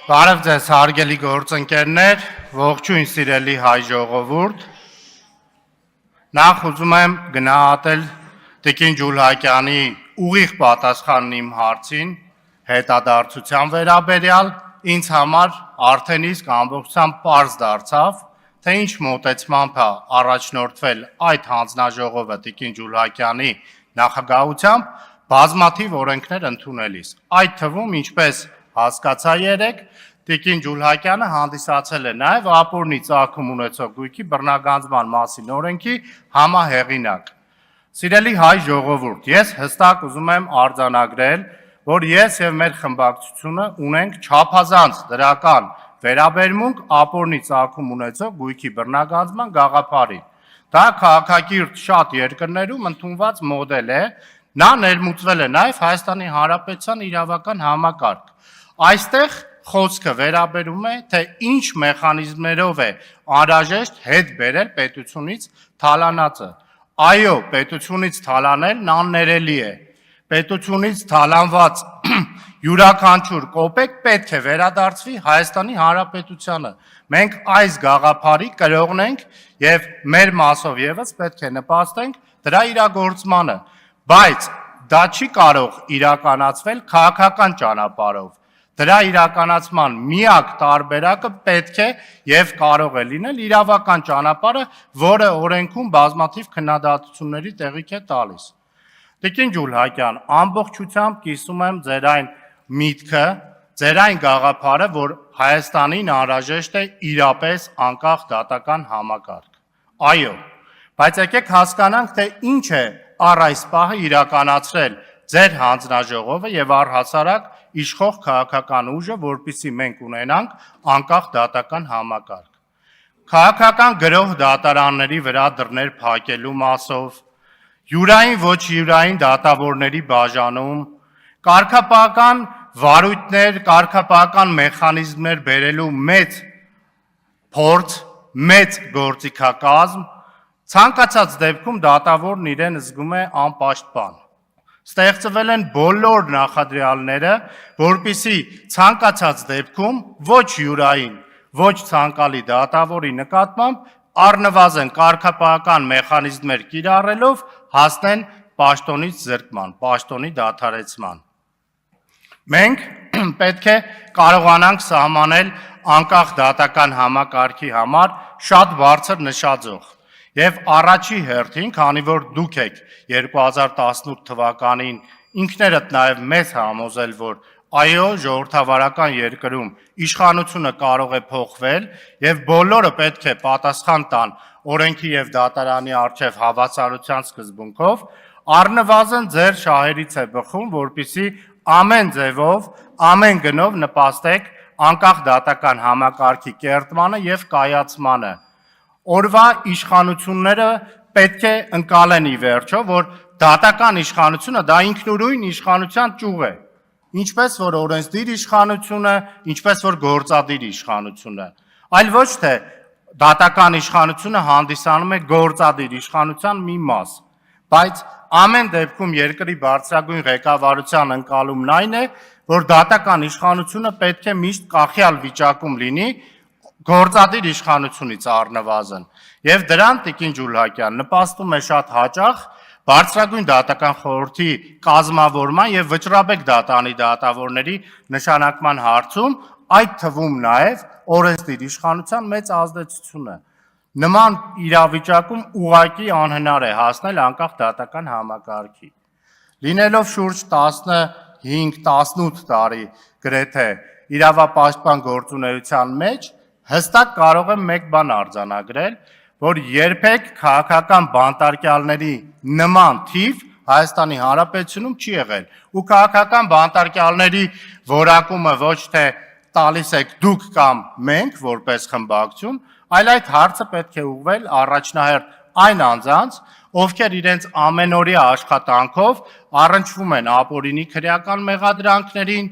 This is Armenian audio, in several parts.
Բարև ձեզ հարգելի գործընկերներ, ողջույն սիրելի հայ ժողովուրդ։ Նախ ուզում եմ գնահատել Տիկին Ջուլհակյանի ուղիղ պատասխանն իմ հարցին հետադարձության վերաբերյալ, ինձ համար արդեն իսկ ամբողջությամբ պարզ դարձավ, թե ինչ մոտեցմամբ է առաջնորդվել այդ հանձնաժողովը Տիկին Ջուլհակյանի նախագահությամբ բազմաթիվ օրենքներ ընդունելիս։ Այդ թվում, ինչպես հասկացա երեկ, Տիկին Ջուլհակյանը հանդիսացել է նաև ապօրինի ծագում ունեցող գույքի բռնագանձման մասին օրենքի համահեղինակ։ Սիրելի հայ ժողովուրդ, ես հստակ ուզում եմ արձանագրել, որ ես եւ մեր խմբակցությունը ունենք չափազանց դրական վերաբերմունք ապօրինի ծագում ունեցող գույքի բռնագանձման գաղափարին։ Դա քաղաքակիրթ շատ երկրներում ընդունված մոդել է, նա ներմուծվել է նաև Հայաստանի Հանրապետության իրավական համակարգ։ Այստեղ խոսքը վերաբերում է, թե ինչ մեխանիզմներով է անհրաժեշտ հետ բերել պետությունից թալանածը։ Այո, պետությունից թալանելն աններելի է։ Պետությունից թալանված յուրաքանչյուր կոպեկ պետք է վերադարձվի Հայաստանի Հանրապետությանը։ Մենք այս գաղափարի կրողն ենք եւ մեր մասով եւս պետք է նպաստենք դրա իրագործմանը, բայց դա չի կարող իրականացվել քաղաքական ճանապարհով։ Դրա իրականացման միակ տարբերակը պետք է եւ կարող է լինել իրավական ճանապարհը, որը օրենքում բազմաթիվ քննադատությունների տեղիք է տալիս։ Տիկին Ջուլհակյան, ամբողջությամբ կիսում եմ ձեր այն միտքը, ձեր այն գաղափարը, որ Հայաստանին անհրաժեշտ է իրապես անկախ դատական համակարգ։ Այո, բայց եկեք հասկանանք, թե ինչ է առ այս պահը իրականացրել ձեր հանձնաժողովը եւ առհասարակ իշխող քաղաքական ուժը, որպեսզի մենք ունենանք անկախ դատական համակարգ։ Քաղաքական գրող դատարանների վրա դռներ փակելու մասով, յուրային ոչ յուրային դատավորների բաժանում, կարգապահական վարույթներ, կարգապահական մեխանիզմներ բերելու մեծ փորձ, մեծ գործիքակազմ, ցանկացած դեպքում դատավորն իրեն զգում է անպաշտպան։ Ստեղծվել են բոլոր նախադրյալները, որպեսզի ցանկացած դեպքում ոչ յուրային, ոչ ցանկալի դատավորի նկատմամբ առնվազն կարգապահական մեխանիզմներ կիրառելով հասնեն պաշտոնից զրկման, պաշտոնի դադարեցման։ Մենք պետք է կարողանանք սահմանել անկախ դատական համակարգի համար շատ բարձր նշաձող։ Եվ առաջի հերթին, քանի որ դուք եք 2018 թվականին ինքներդ նաև մեզ համոզել, որ այո, ժողովրդավարական երկրում իշխանությունը կարող է փոխվել եւ բոլորը պետք է պատասխան տան օրենքի եւ դատարանի առջեւ հավասարության սկզբունքով, առնվազն ձեր շահերից է բխում, որպեսզի ամեն ձևով, ամեն գնով նպաստեք անկախ դատական համակարգի կերտմանը եւ կայացմանը։ Օրվա իշխանությունները պետք է ընկալեն ի վերջո, որ դատական իշխանությունը դա ինքնուրույն իշխանության ճյուղ է, ինչպես որ օրենսդիր իշխանությունը, ինչպես որ գործադիր իշխանությունը, այլ ոչ թե դատական իշխանությունը հանդիսանում է գործադիր իշխանության մի մաս, բայց ամեն դեպքում երկրի բարձրագույն ղեկավարության ընկալումն այն է, որ դատական իշխանությունը պետք է միշտ կախյալ վիճակում լինի գործադիր իշխանությունից առնվազն, եւ դրան Տիկին Ջուլհակյան նպաստում է շատ հաճախ բարձրագույն դատական խորհրդի կազմավորման եւ վճռաբեկ դատանի դատավորների նշանակման հարցում, այդ թվում նաեւ օրենսդիր իշխանության մեծ ազդեցությունը։ Նման իրավիճակում ուղղակի անհնար է հասնել անկախ դատական համակարգի։ Լինելով շուրջ 15-18 տարի գրեթե իրավապաշտպան գործունեության մեջ, հստակ կարող եմ մեկ բան արձանագրել, որ երբեք քաղաքական բանտարկյալների նման թիվ Հայաստանի Հանրապետությունում չի եղել, ու քաղաքական բանտարկյալների որակումը ոչ թե տալիս եք դուք կամ մենք որպես խմբակցություն, այլ այդ հարցը պետք է ուղղվել առաջնահերթ այն անձանց, ովքեր իրենց ամենօրյա աշխատանքով առնչվում են ապօրինի քրեական մեղադրանքներին,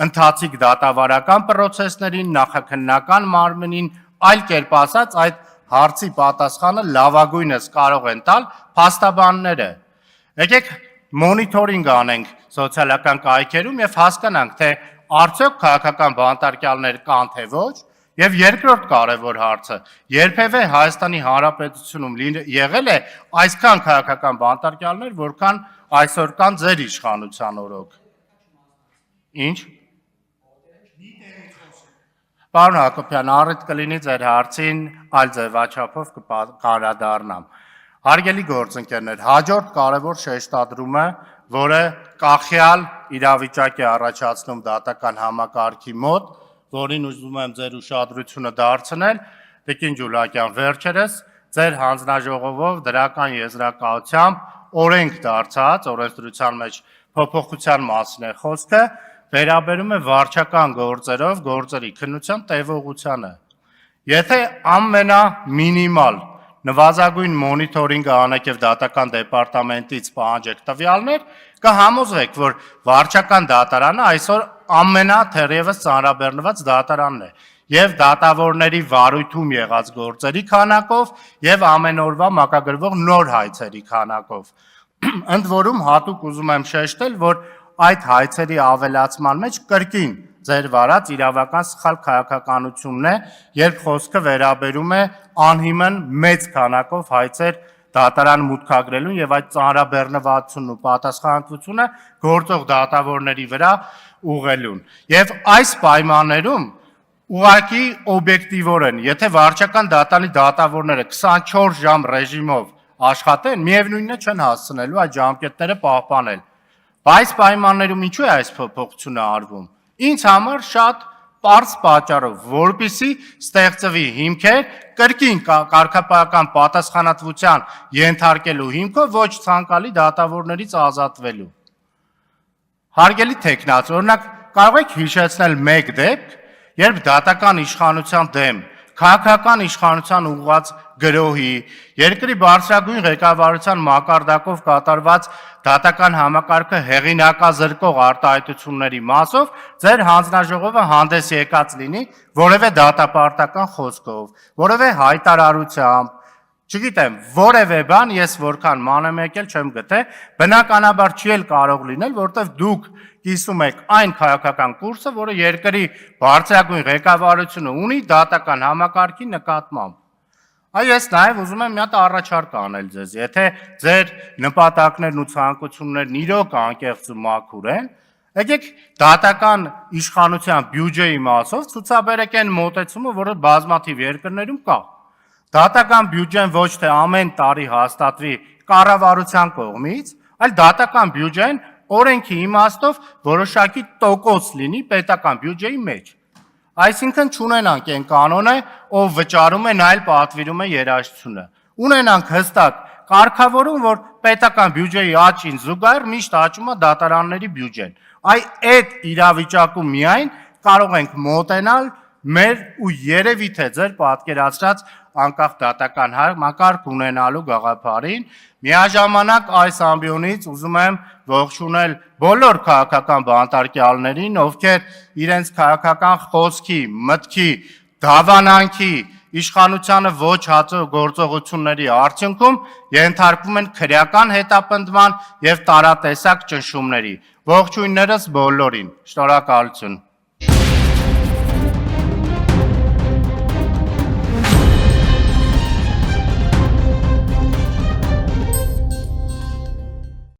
ընթացիկ դատավարական պրոցեսներին, նախաքննական մարմնին, այլ կերպ ասած, այդ հարցի պատասխանը լավագույնս կարող են տալ փաստաբանները։ Եկեք մոնիթորինգ անենք սոցիալական կայքերում եւ հասկանանք, թե արդյոք քաղաքական բանտարկյալներ կան թե ոչ, եւ երկրորդ կարևոր հարցը, երբևէ Հայաստանի Հանրապետությունում եղել է այսքան քաղաքական բանտարկյալներ, որքան այսօր կան ձեր իշխանության օրոք։ Ինչ։ Պարոն Հակոբյան, առիթ կլինի ձեր հարցին այլ ձևաչափով կանդրադառնամ։ Հարգելի գործընկերներ, հաջորդ կարևոր շեշտադրումը, որը կախյալ իրավիճակ է առաջացնում դատական համակարգի մոտ, որին ուզում եմ ձեր ուշադրությունը դարձնել, Տիկին Ջուլակյան, վերջերս ձեր հանձնաժողովով դրական եզրակացությամբ օրենք դարձած, օրենսդրության մեջ փոփոխության մասին է խոսքը, վերաբերում է վարչական գործերով գործերի քննության տևողությանը։ Եթե ամենամինիմալ նվազագույն մոնիթորինգը անեք եւ դատական դեպարտամենտից պահանջեք տվյալներ, կհամոզվեք, որ վարչական դատարանը այսօր ամենաթերևս ծանրաբեռնված դատարանն է եւ դատավորների վարույթում եղած գործերի քանակով եւ ամեն օրվա մակագրվող նոր հայցերի քանակով։ Ընդ որում հատուկ ուզում եմ շեշտել, որ այդ հայցերի ավելացման մեջ կրկին ձեր վարած իրավական սխալ քաղաքականությունն է, երբ խոսքը վերաբերում է անհիմն մեծ քանակով հայցեր դատարան մուտքագրելուն եւ այդ ծանրաբեռնվածությունն ու պատասխանատվությունը գործող դատավորների վրա ուղղելուն։ Եվ այս պայմաններում ուղղակի օբյեկտիվորեն, եթե վարչական դատարանի դատավորները 24 ժամ ռեժիմով աշխատեն, միևնույնն է չեն հասցնելու այդ ժամկետները պահպանել։ Բայց պայմաններում ինչու է այս փոփոխությունը արվում։ Ինձ համար շատ պարզ պատճառով, որպեսզի ստեղծվի հիմքեր կրկին կարգապահական պատասխանատվության ենթարկելու հիմքով ոչ ցանկալի դատավորներից ազատվելու։ Հարգելի թեկնած, օրինակ կարող եք հիշեցնել մեկ դեպք, երբ դատական իշխանության դեմ քաղաքական իշխանության ուղղված գրոհի, երկրի բարձրագույն ղեկավարության մակարդակով կատարված դատական համակարգը հեղինակազրկող արտահայտությունների մասով ձեր հանձնաժողովը հանդես եկած լինի որևէ դատապարտական խոսքով, որևէ հայտարարությամբ, չգիտեմ, որևէ բան ես որքան մանրամեկել չեմ գտե, բնականաբար չի էլ կարող լինել, որտեղ դուք կիսում եք այն քաղաքական կուրսը, որը երկրի բարձրագույն ղեկավարությունը ունի դատական համակարգի նկատմամբ։ Այ ես նաև ուզում եմ մի հատ առաջարկ անել ձեզ, եթե ձեր նպատակներն ու ցանկություններն իրոք անկեղծ ու մաքուր են, եկեք դատական իշխանության բյուջեի մասով ցուցաբերեք այն մոտեցումը, որը բազմաթիվ երկրներում կա։ Դատական բյուջեն ոչ թե ամեն տարի հաստատվի կառավարության կողմից, այլ դատական բյուջեն օրենքի իմաստով որոշակի տոկոս լինի պետական բյուջեի մեջ։ Այսինքն չունենանք այն կանոնը, ով վճարում է, նա էլ պատվիրում է երաշխությունը։ Ունենանք հստակ կարգավորում, որ պետական բյուջեի աճին զուգահեռ միշտ աճում է դատարանների բյուջեն։ Այ այդ իրավիճակում միայն կարող ենք մոտենալ մեր ու երևի թե ձեր պատկերացրած անկախ դատական համակարգ ունենալու գաղափարին, միաժամանակ այս ամբիոնից ուզում եմ ողջունել բոլոր քաղաքական բանտարկյալներին, ովքեր իրենց քաղաքական խոսքի, մտքի, դավանանքի, իշխանությանը ոչ հաճո գործողությունների արդյունքում ենթարկվում են քրեական հետապնդման եւ տարատեսակ ճնշումների։ Ողջույններս բոլորին։ Շնորհակալություն։